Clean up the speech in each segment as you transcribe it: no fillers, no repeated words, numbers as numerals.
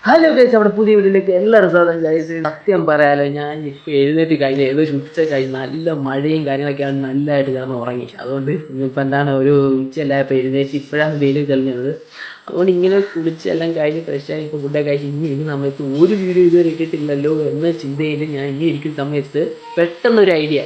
Hello guys, നമ്മുടെ പുതിയ വീട്ടിലേക്ക് എല്ലാവരും സ്വാഗതം ഗൈസ്. സത്യം പറയാലോ, ഞാൻ ഇപ്പോൾ എഴുന്നേറ്റ് കഴിഞ്ഞ് ഏകദേശം ഉച്ച കഴിഞ്ഞ് നല്ല മഴയും കാര്യങ്ങളൊക്കെയാണ്, നല്ലതായിട്ട് കിടന്ന് ഉറങ്ങി. അതുകൊണ്ട് ഇന്നിപ്പോൾ എന്താണ് ഒരു ഉച്ചയല്ലായപ്പോൾ എഴുന്നേറ്റ് ഇപ്പോഴാണ് വെയിൽ തെളിഞ്ഞത്. അതുകൊണ്ട് ഇങ്ങനെ കുളിച്ച് എല്ലാം കഴിഞ്ഞ് ഫ്രഷായി ഇപ്പോൾ ഫുഡൊക്കെ കഴിച്ച് ഇനി ഇരിക്കുന്ന സമയത്ത് ഒരു വീഡിയോ ഇതുവരെ ഇട്ടിട്ടില്ലല്ലോ എന്ന ചിന്തയിൽ ഞാൻ ഇനി ഇരിക്കുന്ന സമയത്ത് പെട്ടെന്നൊരു ഐഡിയ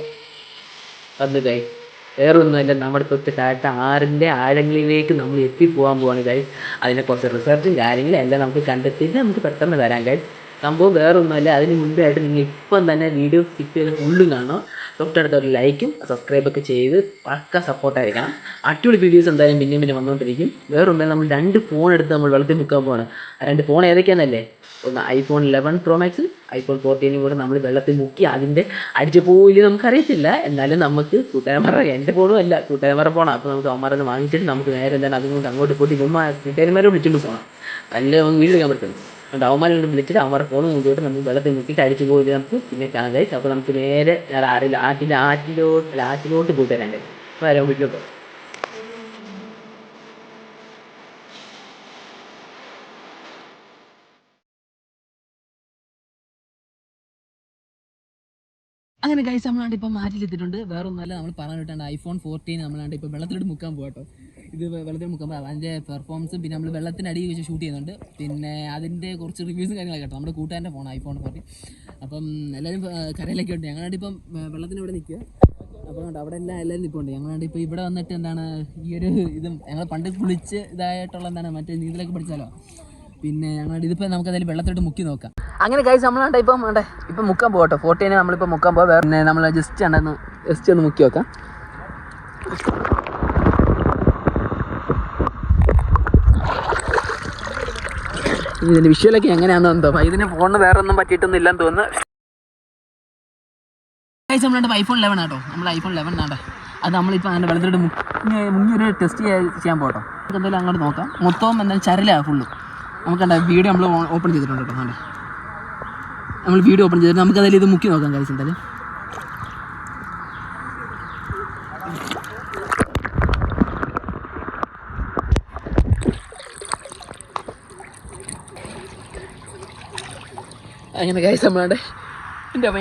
വന്നു ഗൈസ്. വേറെ ഒന്നുമല്ല, നമ്മുടെ തൊട്ടിട്ടായിട്ട് ആറിൻ്റെ ആഴങ്ങളിലേക്ക് നമ്മൾ എത്തിപ്പോകാൻ പോവാണ് ഗൈസ്. അതിനെ കുറച്ച് റിസർച്ചും കാര്യങ്ങളും എല്ലാം നമുക്ക് കണ്ടെത്തിയിട്ട് നമുക്ക് പെട്ടെന്ന് വരാം ഗൈസ്. സംഭവം വേറെ ഒന്നുമല്ല, അതിന് മുമ്പേ ആയിട്ട് നിങ്ങൾ ഇപ്പം തന്നെ വീഡിയോ സ്കിപ്പ് ചെയ്ത് ഫുള്ളും കാണണം. തൊട്ടടുത്ത ഒരു ലൈക്കും സബ്സ്ക്രൈബൊക്കെ ചെയ്ത് പക്ക സപ്പോർട്ടായിരിക്കണം. അടിപൊളി വീഡിയോസ് എന്തായാലും പിന്നെ വന്നുകൊണ്ടിരിക്കും. വേറെ ഒന്നുമല്ല, നമ്മൾ 2 ഫോൺ എടുത്ത് നമ്മൾ വെള്ളത്തിൽ മുക്കാൻ പോവാണ്. ആ 2 ഫോൺ ഏതൊക്കെയാണെന്നല്ലേ? ഒന്ന് iPhone 11 Pro Max, iPhone 14 കൂടെ നമ്മൾ വെള്ളത്തിൽ മുക്കി അതിൻ്റെ അടിച്ച് പോയില്ല നമുക്കറിയത്തില്ല. എന്നാലും നമുക്ക് കൂട്ടുകാരന്മാരുടെ, എൻ്റെ ഫോണും അല്ല കൂട്ടുകാരന്മാരുടെ ഫോണാണ്. അപ്പോൾ നമുക്ക് അവന്മാരൊന്ന് വാങ്ങിച്ചിട്ട് നമുക്ക് നേരെ എന്താണ് അതുകൊണ്ട് അങ്ങോട്ട് പോയിട്ട് കൂട്ടുകാരന്മാരെ വിളിച്ചുകൊണ്ട് പോകണം. നല്ല നമുക്ക് വീട് എടുക്കാൻ പറ്റും. അതുകൊണ്ട് അവന്മാരെ വിളിച്ചിട്ട് അവന്മാരുടെ ഫോൺ കൊണ്ടുപോയിട്ട് നമുക്ക് വെള്ളത്തിൽ മുക്കിയിട്ട് അടിച്ച് പോയില്ല നമുക്ക് പിന്നെ കാണാൻ കഴിയും. അപ്പോൾ നമുക്ക് നേരെ ആറ്റിലോട്ട് കൂട്ടുകാരുണ്ട്. വരാൻ വീട്ടിലോട്ട്. അങ്ങനെ ഗൈസ്, നമ്മളാണ്ട് ഇപ്പം മാറ്റിലെത്തിയിട്ടുണ്ട്. വേറെ ഒന്നുമല്ല, നമ്മൾ പറഞ്ഞു വിട്ടാണ്ട് iPhone 14 നമ്മളാണ്ട് ഇപ്പോൾ വെള്ളത്തിലോട്ട് മുക്കാൻ പോകട്ടോ. ഇത് വെള്ളത്തിൽ മുക്കുമ്പോൾ അതിൻ്റെ പെർഫോമൻസും പിന്നെ നമ്മൾ വെള്ളത്തിനടിയിൽ വെച്ച് ഷൂട്ട് ചെയ്യുന്നുണ്ട്. പിന്നെ അതിൻ്റെ കുറച്ച് റിവ്യൂസും കാര്യങ്ങളൊക്കെ കേട്ടോ. നമ്മുടെ കൂട്ടുകാരൻ്റെ ഫോൺ iPhone 14. അപ്പം എല്ലാവരും കരയിലൊക്കെ ഉണ്ട്. ഞങ്ങളാണ്ട് ഇപ്പം വെള്ളത്തിന് ഇവിടെ നിൽക്കുക. അപ്പോൾ അവിടെ എല്ലാവരും നിൽപ്പുണ്ട്. ഞങ്ങളാണ്ട് ഇപ്പോൾ ഇവിടെ വന്നിട്ട് എന്താണ് ഈ ഒരു ഇതും ഞങ്ങൾ പണ്ട് കുളിച്ച് ഇതായിട്ടുള്ള എന്താണ് മറ്റേ നീന്തലൊക്കെ പഠിച്ചാലോ. പിന്നെ ഞങ്ങൾ ഇതിപ്പോൾ നമുക്ക് അതിൽ വെള്ളത്തിലോട്ട് മുക്കി നോക്കാം. അങ്ങനെ ഗൈസ്, നമ്മളാണ്ട് ഇപ്പം മുക്കാൻ പോകട്ടോ. 14 നമ്മളിപ്പോൾ മുക്കാൻ പോകാം. പിന്നെ നമ്മൾ ജസ്റ്റ് ഒന്ന് മുക്കി നോക്കാം. ഇതിൻ്റെ വിഷ്വലൊക്കെ എങ്ങനെയാണെന്ന് എന്തോ ഇതിന് ഫോണിന് വേറെ ഒന്നും പറ്റിയിട്ടൊന്നും ഇല്ലെന്ന് തോന്നുന്നു. ഗൈസ്, നമ്മളാണ്ട് iPhone 11 ആട്ടോ. നമ്മൾ iPhone 11 ആട്ടെ. അത് നമ്മളിപ്പോൾ അങ്ങനെ വെള്ളത്തിലോട്ട് മുങ്ങിയൊരു ടെസ്റ്റ് ചെയ്യാൻ പോകട്ടോ. നമുക്ക് എന്തായാലും അങ്ങോട്ട് നോക്കാം. മൊത്തവും എന്തായാലും ചരലാണ് ഫുള്ളും. നമുക്കണ്ട വീഡിയോ നമ്മൾ ഓപ്പൺ ചെയ്തിട്ടുണ്ട് കേട്ടോ. അതെ, നമ്മൾ വീഡിയോ ഓപ്പൺ ചെയ്തിട്ട് നമുക്ക് അതിൽ ഇത് മുക്കി നോക്കാം ഗൈസ്. എന്തായാലും അങ്ങനെ ഗൈസ്, നമ്മളാണ്ട് എൻ്റെ അമ്മ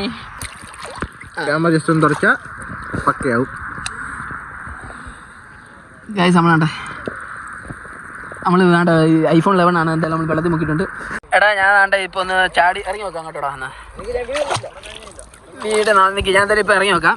ക്യാമറ ജസ്റ്റ് ഒന്ന് തുറച്ചാൽ പക്കയാവും ഗൈസ്. നമ്മൾ വേണ്ട iPhone 11 ആണ്. എന്തായാലും നമ്മൾ വെള്ളത്തിൽ മുക്കിയിട്ടുണ്ട്. എടാ ഞാൻ വേണ്ട ഇപ്പോൾ ഒന്ന് ചാടി ഇറങ്ങി നോക്കാം അങ്ങോട്ടോടാ. എന്നാൽ വീട് നിൽക്കി, ഞാൻ എന്തായാലും ഇപ്പോൾ ഇറങ്ങി നോക്കാം.